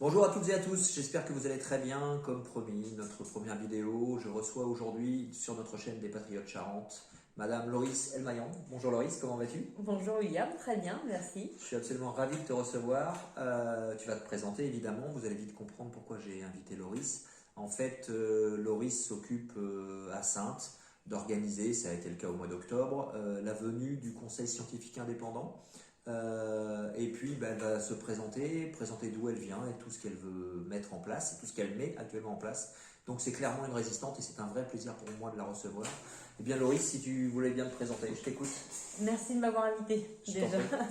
Bonjour à toutes et à tous, j'espère que vous allez très bien. Comme promis, notre première vidéo, je reçois aujourd'hui sur notre chaîne des Patriotes Charentes, Madame Loris Elmaillan. Bonjour Loris, comment vas-tu? Bonjour William, très bien, merci. Je suis absolument ravi de te recevoir. Tu vas te présenter évidemment, vous allez vite comprendre pourquoi j'ai invité Loris. En fait, Loris s'occupe à Saintes d'organiser, ça a été le cas au mois d'octobre, la venue du Conseil scientifique indépendant. Et puis elle va se présenter d'où elle vient et tout ce qu'elle veut mettre en place et tout ce qu'elle met actuellement en place. Donc c'est clairement une résistante et c'est un vrai plaisir pour moi de la recevoir. Eh bien Loris, si tu voulais bien te présenter, je t'écoute. Merci de m'avoir invité Je déjà. t'en prie.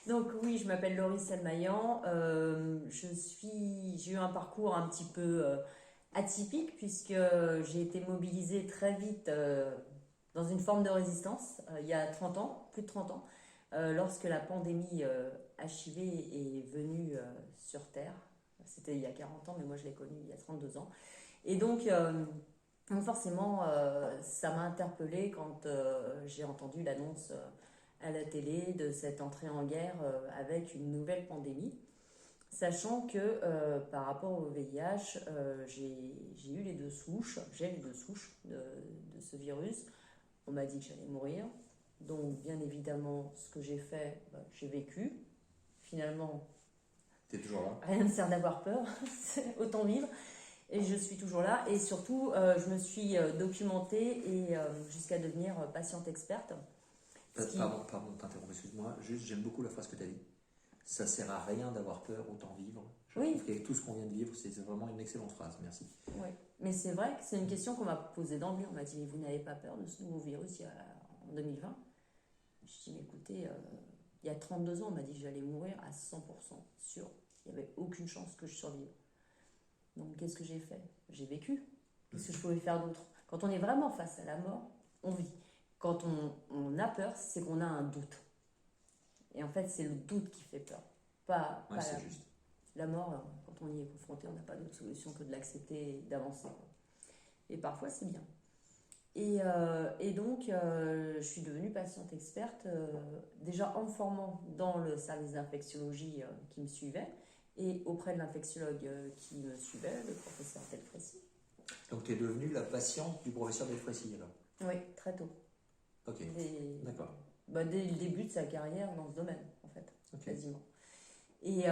Donc oui, je m'appelle Loris Elmaillan. J'ai eu un parcours un petit peu atypique puisque j'ai été mobilisée très vite dans une forme de résistance il y a 30 ans, plus de 30 ans, lorsque la pandémie HIV est venue sur Terre. C'était il y a 40 ans, mais moi je l'ai connue il y a 32 ans. Et donc forcément, ça m'a interpellée quand j'ai entendu l'annonce à la télé de cette entrée en guerre avec une nouvelle pandémie, sachant que par rapport au VIH, j'ai eu les deux souches, j'ai les deux souches de ce virus. On m'a dit que j'allais mourir, donc bien évidemment, ce que j'ai fait, j'ai vécu. Finalement, T'es toujours là? rien ne sert d'avoir peur, autant vivre. Et je suis toujours là. Et surtout, je me suis documentée et jusqu'à devenir patiente experte. Pardon de t'interrompre, excuse-moi. Juste, j'aime beaucoup la phrase que tu as dit. Ça sert à rien d'avoir peur, autant vivre. Je Oui, trouve qu'avec tout ce qu'on vient de vivre, c'est vraiment une excellente phrase. Merci. oui. Mais c'est vrai que c'est une question qu'on m'a posée d'emblée. On m'a dit, vous n'avez pas peur de ce nouveau virus en 2020? Je dis, mais écoutez, il y a 32 ans, on m'a dit que j'allais mourir à 100% sûr. Il n'y avait aucune chance que je survive. Donc qu'est-ce que j'ai fait? J'ai vécu. Qu'est-ce que je pouvais faire d'autre? Quand on est vraiment face à la mort, on vit. Quand on a peur, c'est qu'on a un doute. Et en fait, c'est le doute qui fait peur. Ouais, Pas c'est juste. la mort, quand on y est confronté, on n'a pas d'autre solution que de l'accepter et d'avancer. Et parfois, c'est bien. Et donc, je suis devenue patiente experte, déjà en me formant dans le service d'infectiologie qui me suivait, et auprès de l'infectiologue qui me suivait, le professeur Delfrécy. Donc tu es devenue la patiente du professeur Delfrécy alors? Oui, très tôt. Ok, d'accord. Dès le début de sa carrière dans ce domaine, en fait, Ok. quasiment. Et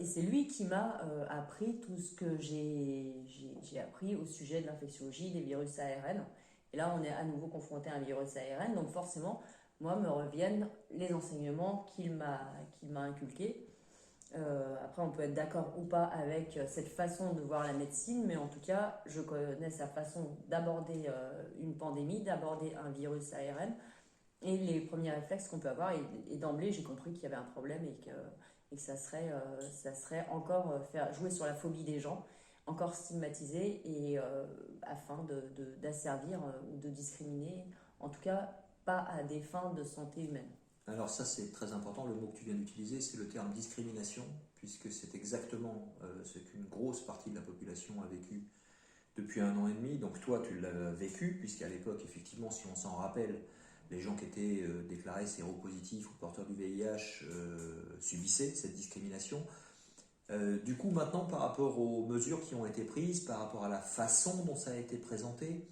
c'est lui qui m'a appris tout ce que j'ai appris au sujet de l'infectiologie des virus ARN. Et là, on est à nouveau confronté à un virus ARN, donc forcément, moi, me reviennent les enseignements qu'il m'a inculqués. Après, on peut être d'accord ou pas avec cette façon de voir la médecine, mais en tout cas, je connais sa façon d'aborder une pandémie, d'aborder un virus ARN, et les premiers réflexes qu'on peut avoir. Et d'emblée, j'ai compris qu'il y avait un problème et que ça serait encore faire jouer sur la phobie des gens, encore stigmatiser, et afin d'asservir ou de discriminer, en tout cas pas à des fins de santé humaine. Alors ça c'est très important, le mot que tu viens d'utiliser c'est le terme discrimination, puisque c'est exactement ce qu'une grosse partie de la population a vécu depuis 1 an et demi. Donc toi tu l'as vécu, puisqu'à l'époque effectivement si on s'en rappelle, les gens qui étaient déclarés séropositifs ou porteurs du VIH subissaient cette discrimination. Du coup maintenant par rapport aux mesures qui ont été prises, par rapport à la façon dont ça a été présenté,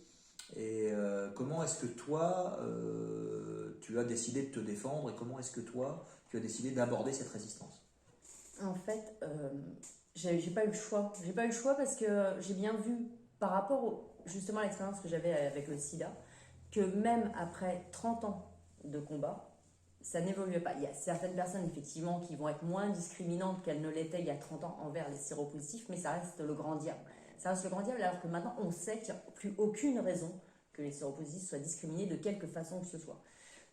et comment est-ce que toi, tu as décidé de te défendre et comment est-ce que toi, tu as décidé d'aborder cette résistance? En fait, j'ai pas eu le choix. J'ai pas eu le choix parce que j'ai bien vu, par rapport justement à l'expérience que j'avais avec le sida, que même après 30 ans de combat, ça n'évoluait pas. Il y a certaines personnes, effectivement, qui vont être moins discriminantes qu'elles ne l'étaient il y a 30 ans envers les séropositifs, mais ça reste le grand diable. Ça reste le grand diable, alors que maintenant, on sait qu'il n'y a plus aucune raison que les séropositifs soient discriminés de quelque façon que ce soit.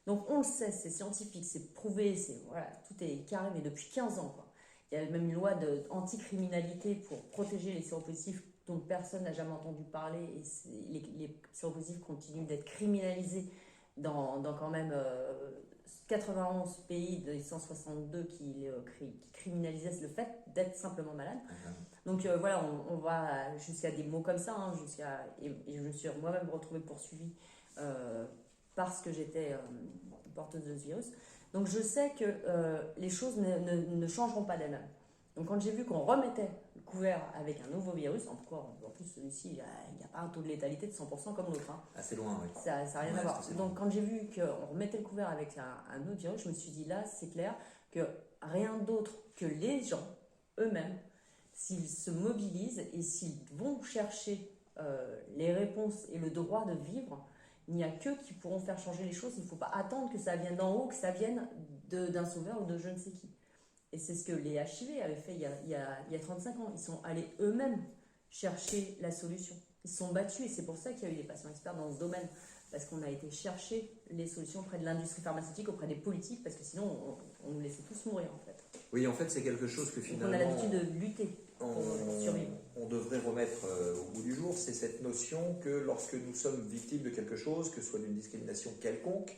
Donc, on le sait, c'est scientifique, c'est prouvé, voilà, tout est carré, mais depuis 15 ans, quoi. Il y a même une loi anti-criminalité pour protéger les séropositifs dont personne n'a jamais entendu parler, et les séropositifs continuent d'être criminalisés dans quand même 91 pays des 162 qui criminalisaient le fait d'être simplement malade. Donc voilà, on va jusqu'à des mots comme ça, hein, et je me suis moi-même retrouvée poursuivie parce que j'étais porteuse de ce virus. Donc je sais que les choses ne changeront pas d'elles-mêmes. Donc quand j'ai vu qu'on remettait le couvert avec un nouveau virus, en plus celui-ci, il n'y a pas un taux de létalité de 100% comme l'autre. Hein. Assez loin, oui. Ça n'a rien à voir. Donc quand j'ai vu qu'on remettait le couvert avec un autre virus, je me suis dit là, c'est clair que rien d'autre que les gens eux-mêmes, s'ils se mobilisent et s'ils vont chercher les réponses et le droit de vivre, il n'y a qu'eux qui pourront faire changer les choses. Il ne faut pas attendre que ça vienne d'en haut, que ça vienne d'un sauveur ou de je ne sais qui. Et c'est ce que les HIV avaient fait il y a 35 ans. Ils sont allés eux-mêmes chercher la solution. Ils se sont battus et c'est pour ça qu'il y a eu des patients experts dans ce domaine. Parce qu'on a été chercher les solutions auprès de l'industrie pharmaceutique, auprès des politiques, parce que sinon on nous laissait tous mourir en fait. Oui, en fait, c'est quelque chose que finalement. Donc on a l'habitude de lutter pour survivre. On devrait remettre au goût du jour, c'est cette notion que lorsque nous sommes victimes de quelque chose, que ce soit d'une discrimination quelconque,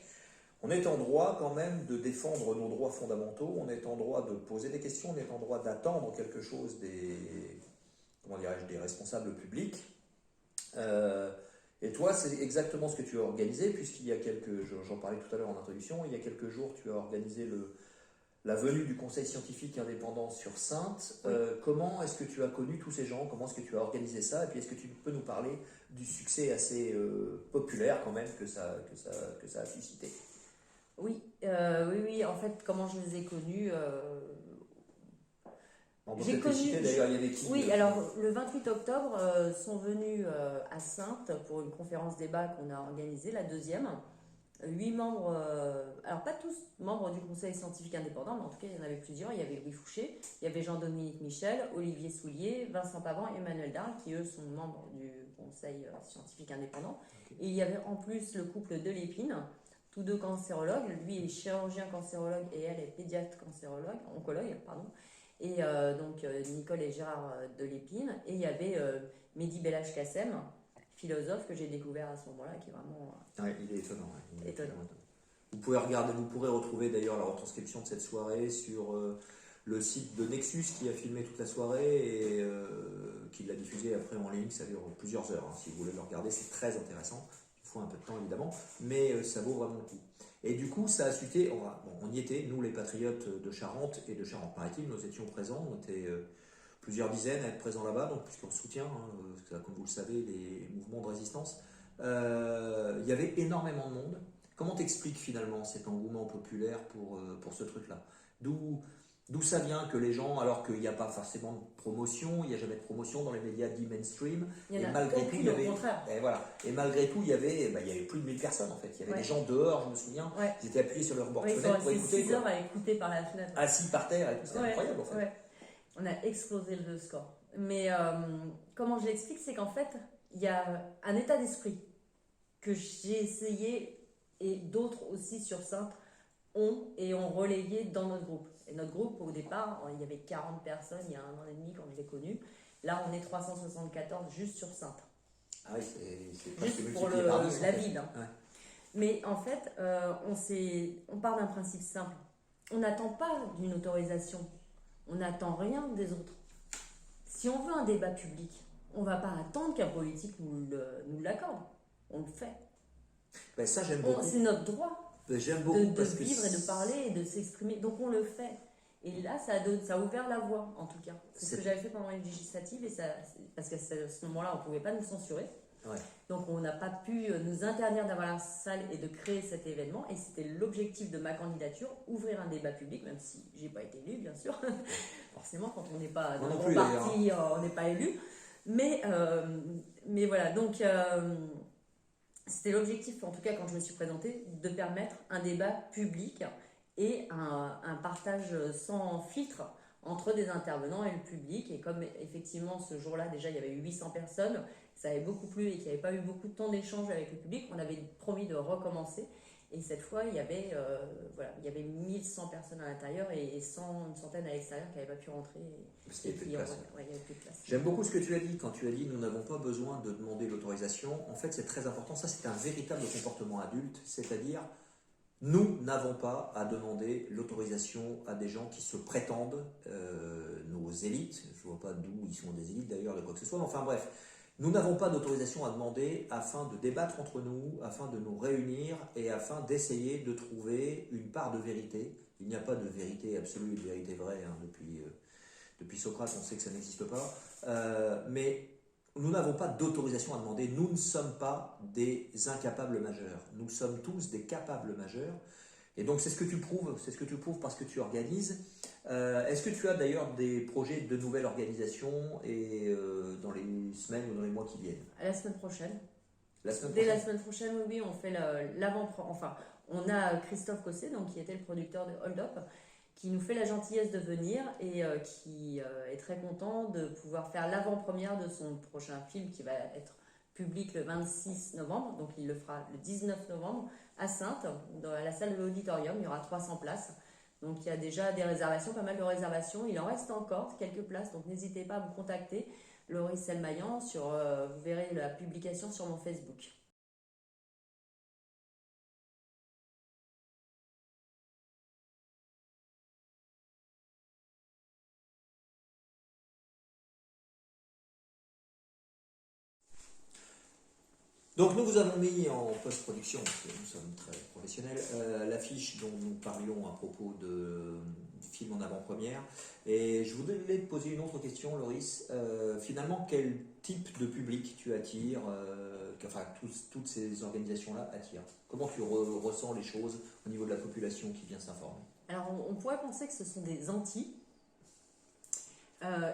on est en droit quand même de défendre nos droits fondamentaux, on est en droit de poser des questions, on est en droit d'attendre quelque chose des responsables publics. Et toi, c'est exactement ce que tu as organisé, puisqu'il y a j'en parlais tout à l'heure en introduction, il y a quelques jours, tu as organisé la venue du Conseil scientifique indépendant sur Saintes. Oui. Comment est-ce que tu as connu tous ces gens? Comment est-ce que tu as organisé ça? Et puis, est-ce que tu peux nous parler du succès assez populaire quand même que ça a suscité? Oui, oui. En fait, comment je les ai connus J'ai connu. D'ailleurs, il y avait qui? Oui, alors le 28 octobre sont venus à Saintes pour une conférence débat qu'on a organisée, la deuxième. 8 membres, alors pas tous membres du Conseil scientifique indépendant, mais en tout cas il y en avait plusieurs. Il y avait Louis Fouché, il y avait Jean-Dominique Michel, Olivier Soulier, Vincent Pavant et Emmanuel Darle, qui eux sont membres du Conseil scientifique indépendant. Okay. Et il y avait en plus le couple de Lépine, tous deux cancérologues. Lui est chirurgien cancérologue et elle est pédiatre oncologue, pardon. Et donc Nicole et Gérard de Lépine. Et il y avait Mehdi Belhaj Kassem, philosophe que j'ai découvert à ce moment-là, qui est vraiment... Ouais, il est étonnant. Ouais. Étonnant. Vous pourrez retrouver d'ailleurs la retranscription de cette soirée sur le site de Nexus qui a filmé toute la soirée et qui l'a diffusée après en ligne. Ça dure plusieurs heures. Hein. Si vous voulez le regarder, c'est très intéressant. Il faut un peu de temps évidemment, mais ça vaut vraiment le coup. Et du coup, ça a suscité... on y était, nous les patriotes de Charente et de Charente-Maritime, nous étions présents. On était... plusieurs dizaines à être présents là-bas, donc puisqu'on soutient, comme vous le savez, les mouvements de résistance. Il y avait énormément de monde. Comment t'expliques finalement cet engouement populaire pour ce truc-là? D'où ça vient que les gens, alors qu'il n'y a pas forcément de promotion, il n'y a jamais de promotion dans les médias dits mainstream, et malgré tout, il y avait, et malgré tout, il y avait plus de 1000 personnes en fait. Il y avait des gens dehors, je me souviens, ils étaient appuyés sur leur bord de fenêtre pour écouter. 6 heures à écouter par la fenêtre. Assis par terre, c'était incroyable en fait. Ouais. On a explosé le score. Mais comment je l'explique, c'est qu'en fait, il y a un état d'esprit que j'ai essayé, et d'autres aussi sur Saintes ont relayé dans notre groupe. Et notre groupe, au départ, il y avait 40 personnes il y a 1 an et demi quand je l'ai connu. Là, on est 374 juste sur Saintes. Ah oui, c'est juste pour la ville. Hein. Ouais. Mais en fait, on part d'un principe simple. On n'attend pas d'une autorisation. On n'attend rien des autres. Si on veut un débat public, on ne va pas attendre qu'un politique nous l'accorde. On le fait. Ben ça, j'aime beaucoup. C'est notre droit j'aime beaucoup de vivre et de parler et de s'exprimer. Donc on le fait. Et là, ça a ouvert la voie, en tout cas. C'est ce que j'avais fait pendant les législatives, parce qu'à ce moment-là, on ne pouvait pas nous censurer. Ouais. Donc on n'a pas pu nous interdire d'avoir la salle et de créer cet événement, et c'était l'objectif de ma candidature, ouvrir un débat public, même si j'ai pas été élue bien sûr. Forcément quand on n'est pas dans mon parti, on n'est pas élu, mais voilà, donc c'était l'objectif, en tout cas quand je me suis présentée, de permettre un débat public et un partage sans filtre entre des intervenants et le public. Et comme effectivement ce jour-là déjà il y avait eu 800 personnes, ça avait beaucoup plu et qu'il n'y avait pas eu beaucoup de temps d'échange avec le public, on avait promis de recommencer. Et cette fois, il y avait 1100 personnes à l'intérieur et une centaine à l'extérieur qui n'avaient pas pu rentrer. Parce qu'il y avait plus de place. Il y avait plus de place. J'aime beaucoup ce que tu as dit quand tu as dit nous n'avons pas besoin de demander l'autorisation. En fait, c'est très important. Ça, c'est un véritable comportement adulte, c'est-à-dire nous n'avons pas à demander l'autorisation à des gens qui se prétendent nos élites. Je ne vois pas d'où ils sont des élites d'ailleurs, de quoi que ce soit. Enfin bref, nous n'avons pas d'autorisation à demander afin de débattre entre nous, afin de nous réunir et afin d'essayer de trouver une part de vérité. Il n'y a pas de vérité absolue et de vérité vraie Depuis Socrate, on sait que ça n'existe pas. Mais nous n'avons pas d'autorisation à demander. Nous ne sommes pas des incapables majeurs. Nous sommes tous des capables majeurs. Et donc c'est ce que tu prouves, parce que tu organises. Est-ce que tu as d'ailleurs des projets de nouvelle organisation et dans les semaines ou dans les mois qui viennent? La semaine prochaine. La semaine Dès prochaine. la semaine prochaine, oui, on fait enfin, on a Christophe Cosset, donc, qui était le producteur de Hold Up, qui nous fait la gentillesse de venir et qui est très content de pouvoir faire l'avant-première de son prochain film qui va être public le 26 novembre, donc il le fera le 19 novembre à Saintes, dans la salle de l'auditorium. Il y aura 300 places. Donc il y a déjà des réservations, pas mal de réservations. Il en reste encore quelques places, donc n'hésitez pas à me contacter, Loris Selmaillan, vous verrez la publication sur mon Facebook. Donc nous vous avons mis en post-production, parce que nous sommes très professionnels, l'affiche dont nous parlions à propos du film en avant-première. Et je voudrais te poser une autre question, Loris. Finalement, quel type de public tu attires, toutes ces organisations-là attirent? Comment tu ressens les choses au niveau de la population qui vient s'informer? Alors on pourrait penser que ce sont des anti.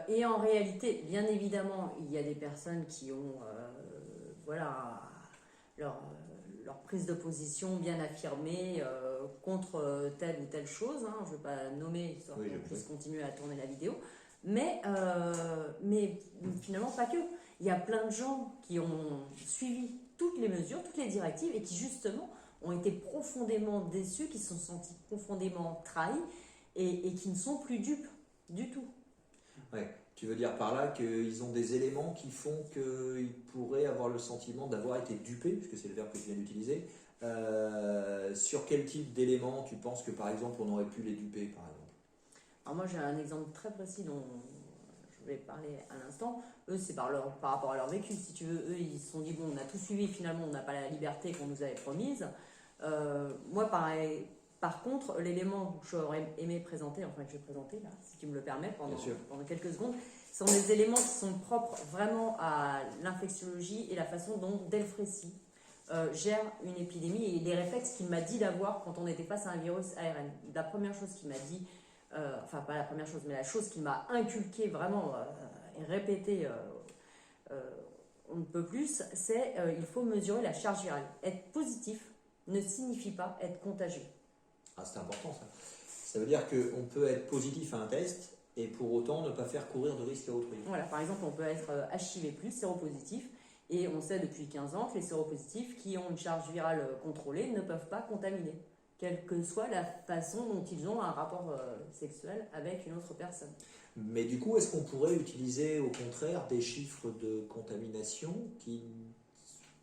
Et en réalité, bien évidemment, il y a des personnes qui ont leur prise de position bien affirmée contre telle ou telle chose. Je ne vais pas nommer, histoire qu'on puisse continuer à tourner la vidéo. Mais finalement, pas que. Il y a plein de gens qui ont suivi toutes les mesures, toutes les directives et qui justement ont été profondément déçus, qui se sont sentis profondément trahis et qui ne sont plus dupes du tout. Ouais. Tu veux dire par là qu'ils ont des éléments qui font qu'ils pourraient avoir le sentiment d'avoir été dupés, puisque c'est le verbe que tu viens d'utiliser. Sur quel type d'éléments tu penses que par exemple on aurait pu les duper par exemple? Alors moi j'ai un exemple très précis dont je vais parler à l'instant. Eux c'est par rapport à leur vécu, si tu veux. Eux ils se sont dit bon, on a tout suivi, finalement on n'a pas la liberté qu'on nous avait promise. Moi pareil. Par contre, l'élément que j'aurais aimé présenter, enfin que je vais présenter là, si tu me le permets, pendant quelques secondes, sont des éléments qui sont propres vraiment à l'infectiologie et la façon dont Delfrécy gère une épidémie et les réflexes qu'il m'a dit d'avoir quand on était face à un virus ARN. La première chose qu'il m'a dit, enfin pas la première chose, mais la chose qu'il m'a inculqué vraiment et répété on ne peut plus, c'est il faut mesurer la charge virale. Être positif ne signifie pas être contagieux. Ah, c'est important ça. Ça veut dire qu'on peut être positif à un test et pour autant ne pas faire courir de risque à autrui. Voilà, par exemple, on peut être HIV+, séropositif, et on sait depuis 15 ans que les séropositifs qui ont une charge virale contrôlée ne peuvent pas contaminer, quelle que soit la façon dont ils ont un rapport sexuel avec une autre personne. Mais du coup, est-ce qu'on pourrait utiliser au contraire des chiffres de contamination qui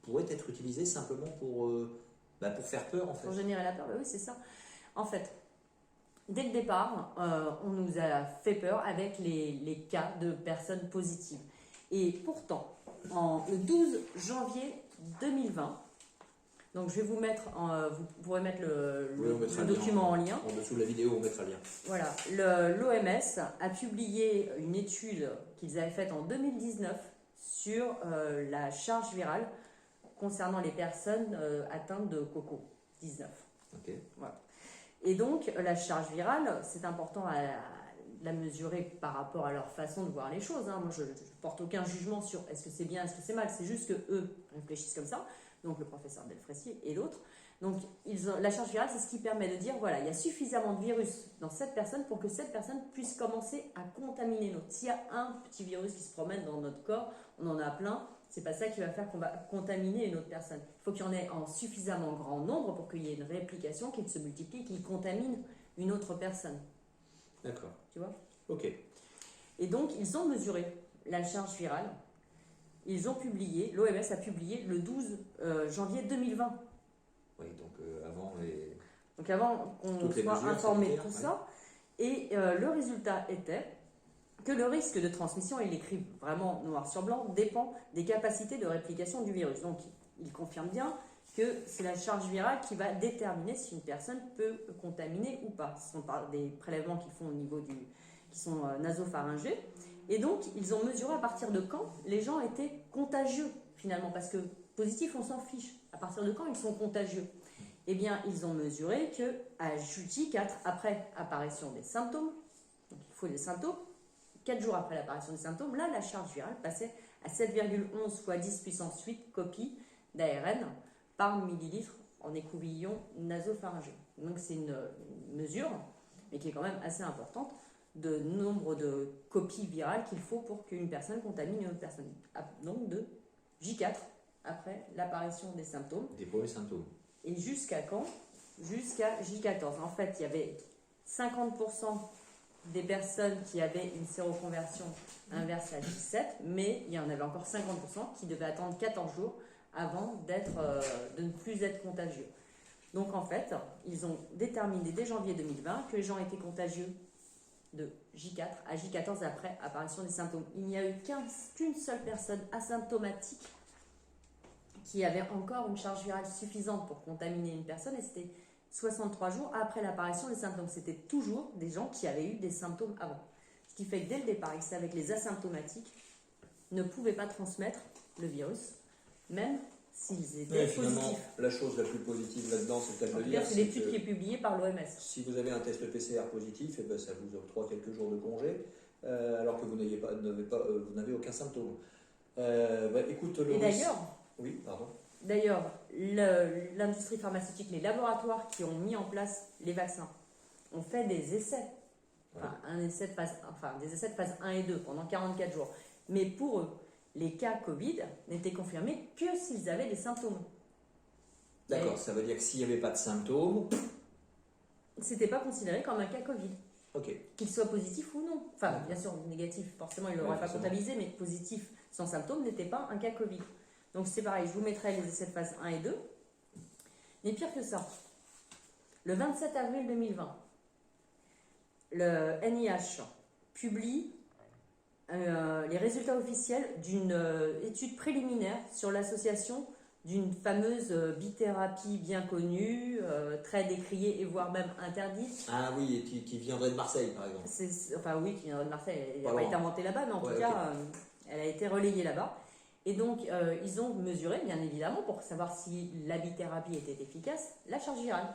pourraient être utilisés simplement pour faire peur en fait? Pour générer la peur, oui, c'est ça. En fait, dès le départ, on nous a fait peur avec les cas de personnes positives. Et pourtant, le 12 janvier 2020, donc je vais vous mettre, vous pourrez mettre le document en lien. En dessous de la vidéo, on mettra le lien. Voilà, l'OMS a publié une étude qu'ils avaient faite en 2019 sur la charge virale concernant les personnes atteintes de Covid-19. Ok. Voilà. Et donc, la charge virale, c'est important à la mesurer par rapport à leur façon de voir les choses. Moi, je ne porte aucun jugement sur est-ce que c'est bien, est-ce que c'est mal. C'est juste qu'eux réfléchissent comme ça. Donc, le professeur Delfrécy et l'autre. Donc, la charge virale, c'est ce qui permet de dire, voilà, il y a suffisamment de virus dans cette personne pour que cette personne puisse commencer à contaminer l'autre. S'il y a un petit virus qui se promène dans notre corps, on en a plein. C'est pas ça qui va faire qu'on va contaminer une autre personne. Il faut qu'il y en ait en suffisamment grand nombre pour qu'il y ait une réplication qui se multiplie, qui contamine une autre personne. D'accord. Tu vois? Ok. Et donc, ils ont mesuré la charge virale. Ils ont publié, l'OMS a publié le 12 janvier 2020. Oui, donc avant les... Donc avant qu'on soit informé de tout ça. Et le résultat était que le risque de transmission, il écrit vraiment noir sur blanc, dépend des capacités de réplication du virus. Donc, il confirme bien que c'est la charge virale qui va déterminer si une personne peut contaminer ou pas. Ce sont des prélèvements qu'ils font au niveau qui sont nasopharyngés. Et donc, ils ont mesuré à partir de quand les gens étaient contagieux, finalement, parce que positifs, on s'en fiche. À partir de quand ils sont contagieux? Eh bien, ils ont mesuré qu'à J4, après apparition des symptômes, donc il faut des symptômes, 4 jours après l'apparition des symptômes, là, la charge virale passait à 7,11 fois 10 puissance 8 copies d'ARN par millilitre en écouvillon nasopharyngé. Donc, c'est une mesure, mais qui est quand même assez importante, de nombre de copies virales qu'il faut pour qu'une personne contamine une autre personne. Donc, de J4 après l'apparition des symptômes. Des premiers symptômes. Et jusqu'à quand? Jusqu'à J14. En fait, il y avait 50% des personnes qui avaient une séroconversion inverse à J7, mais il y en avait encore 50% qui devaient attendre 14 jours avant de ne plus être contagieux. Donc en fait, ils ont déterminé dès janvier 2020 que les gens étaient contagieux de J4 à J14 après apparition des symptômes. Il n'y a eu qu'une seule personne asymptomatique qui avait encore une charge virale suffisante pour contaminer une personne, et c'était 63 jours après l'apparition des symptômes. C'était toujours des gens qui avaient eu des symptômes avant. Ce qui fait que dès le départ, ils savaient que les asymptomatiques ne pouvaient pas transmettre le virus, même s'ils étaient positifs. La chose la plus positive là-dedans, c'est de le dire. C'est l'étude qui est publiée par l'OMS. Si vous avez un test PCR positif, eh ben, ça vous octroie quelques jours de congé, alors que vous n'avez aucun symptôme. Écoute, Et d'ailleurs, oui, pardon. D'ailleurs, l'industrie pharmaceutique, les laboratoires qui ont mis en place les vaccins, ont fait des essais. Enfin, des essais de phase 1 et 2 pendant 44 jours. Mais pour eux, les cas Covid n'étaient confirmés que s'ils avaient des symptômes. D'accord, ça veut dire que s'il n'y avait pas de symptômes, c'était pas considéré comme un cas Covid. Ok. Qu'il soit positif ou non. Enfin, bien sûr, négatif, forcément, il ne l'auraient pas comptabilisé, mais positif sans symptômes n'était pas un cas Covid. Donc c'est pareil, je vous mettrai les essais de phase 1 et 2. Mais pire que ça, le 27 avril 2020, le NIH publie les résultats officiels d'une étude préliminaire sur l'association d'une fameuse bithérapie bien connue, très décriée et voire même interdite. Ah oui, et qui viendrait de Marseille par exemple. Oui, qui viendrait de Marseille. Elle n'a pas été inventée là-bas, mais en tout cas, elle a été relayée là-bas. Et donc, ils ont mesuré, bien évidemment, pour savoir si la bithérapie était efficace, la charge virale.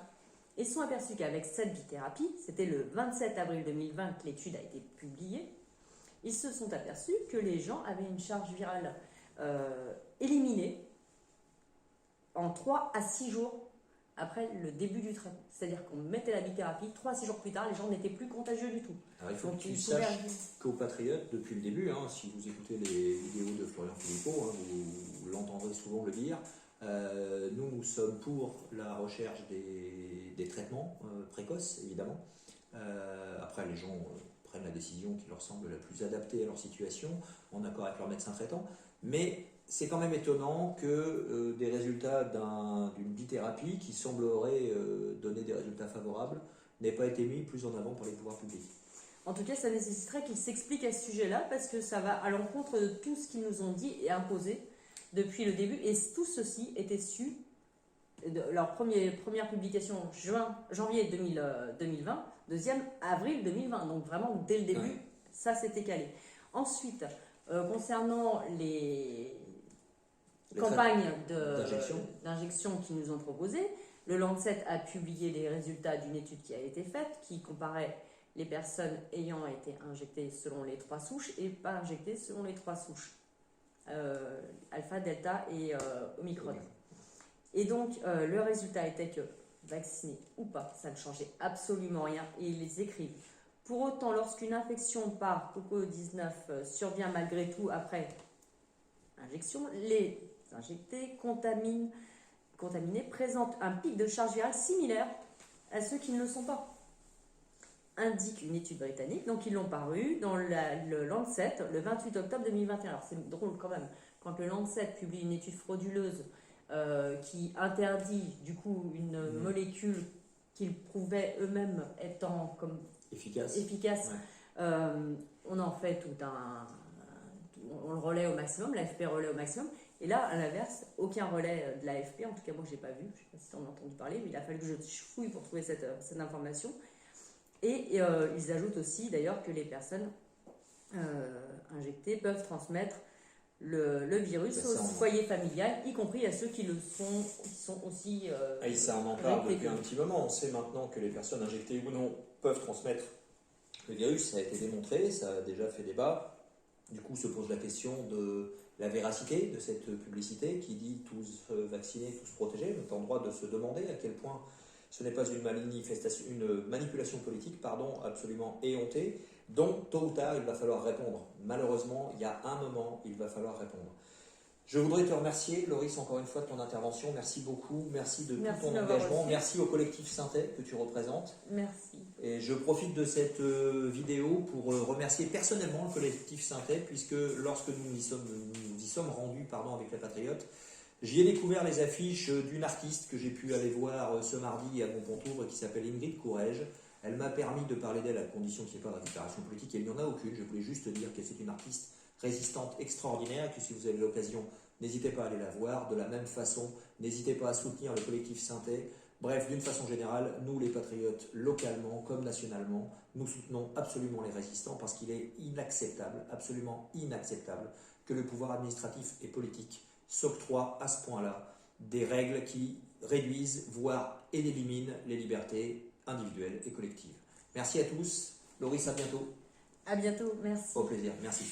Et se sont aperçus qu'avec cette bithérapie, c'était le 27 avril 2020 que l'étude a été publiée, ils se sont aperçus que les gens avaient une charge virale éliminée en 3 à 6 jours après le début du traitement. C'est-à-dire qu'on mettait la bithérapie, 3 à 6 jours plus tard, les gens n'étaient plus contagieux du tout. Alors il faut que tu saches qu'aux Patriotes, depuis le début, si vous écoutez les vidéos de Florian Philippot, vous l'entendrez souvent le dire, nous sommes pour la recherche des traitements précoces, évidemment. Après, les gens prennent la décision qui leur semble la plus adaptée à leur situation, en accord avec leur médecin traitant, mais c'est quand même étonnant que des résultats d'une bithérapie qui semblerait donner des résultats favorables n'aient pas été mis plus en avant par les pouvoirs publics. En tout cas, ça nécessiterait qu'ils s'expliquent à ce sujet-là, parce que ça va à l'encontre de tout ce qu'ils nous ont dit et imposé depuis le début. Et tout ceci était su de leur première publication janvier 2020, deuxième avril 2020. Donc vraiment, dès le début, ça s'était calé. Ensuite, concernant les campagnes d'injection qui nous ont proposées, le Lancet a publié les résultats d'une étude qui a été faite, qui comparait les personnes ayant été injectées selon les 3 souches et pas injectées selon les 3 souches, alpha, delta et omicron. Et donc, le résultat était que, vacciné ou pas, ça ne changeait absolument rien. Et ils les écrivent. Pour autant, lorsqu'une infection par Covid-19 survient malgré tout après injection, les injectés contaminés présentent un pic de charge virale similaire à ceux qui ne le sont pas, indique une étude britannique. Donc ils l'ont paru dans le Lancet le 28 octobre 2021. Alors c'est drôle quand même, quand le Lancet publie une étude frauduleuse qui interdit du coup une molécule qu'ils prouvaient eux-mêmes étant comme efficace. On en fait on le relaie au maximum, l'AFP relaie au maximum. Et là, à l'inverse, aucun relais de l'AFP, en tout cas moi je n'ai pas vu, je ne sais pas si tu en as entendu parler, mais il a fallu que je fouille pour trouver cette information. Et ils ajoutent aussi d'ailleurs que les personnes injectées peuvent transmettre le virus au foyer familial, y compris à ceux qui sont aussi. Et ça, on en parle depuis un petit moment. On sait maintenant que les personnes injectées ou non peuvent transmettre le virus. Ça a été démontré, ça a déjà fait débat. Du coup, se pose la question de la véracité de cette publicité qui dit tous vaccinés, tous protégés. On est en droit de se demander à quel point ce n'est pas une manipulation politique, absolument éhontée. Donc, tôt ou tard, il va falloir répondre. Malheureusement, il y a un moment, il va falloir répondre. Je voudrais te remercier, Loris, encore une fois de ton intervention. Merci beaucoup, merci de tout ton engagement. Merci au collectif Synthé que tu représentes. Merci. Et je profite de cette vidéo pour remercier personnellement le collectif Synthé, puisque lorsque nous y sommes rendus avec les Patriotes, j'y ai découvert les affiches d'une artiste que j'ai pu aller voir ce mardi à Montpontour qui s'appelle Ingrid Courrèges. Elle m'a permis de parler d'elle à condition qu'il n'y ait pas de récupération politique, et il n'y en a aucune. Je voulais juste dire que c'est une artiste résistante extraordinaire, et que si vous avez l'occasion, n'hésitez pas à aller la voir. De la même façon, n'hésitez pas à soutenir le collectif Synthé. Bref, d'une façon générale, nous les patriotes, localement comme nationalement, nous soutenons absolument les résistants parce qu'il est inacceptable, absolument inacceptable, que le pouvoir administratif et politique s'octroie à ce point-là des règles qui réduisent, voire éliminent les libertés individuelles et collectives. Merci à tous. Loris, à bientôt. À bientôt, merci. Au plaisir, merci.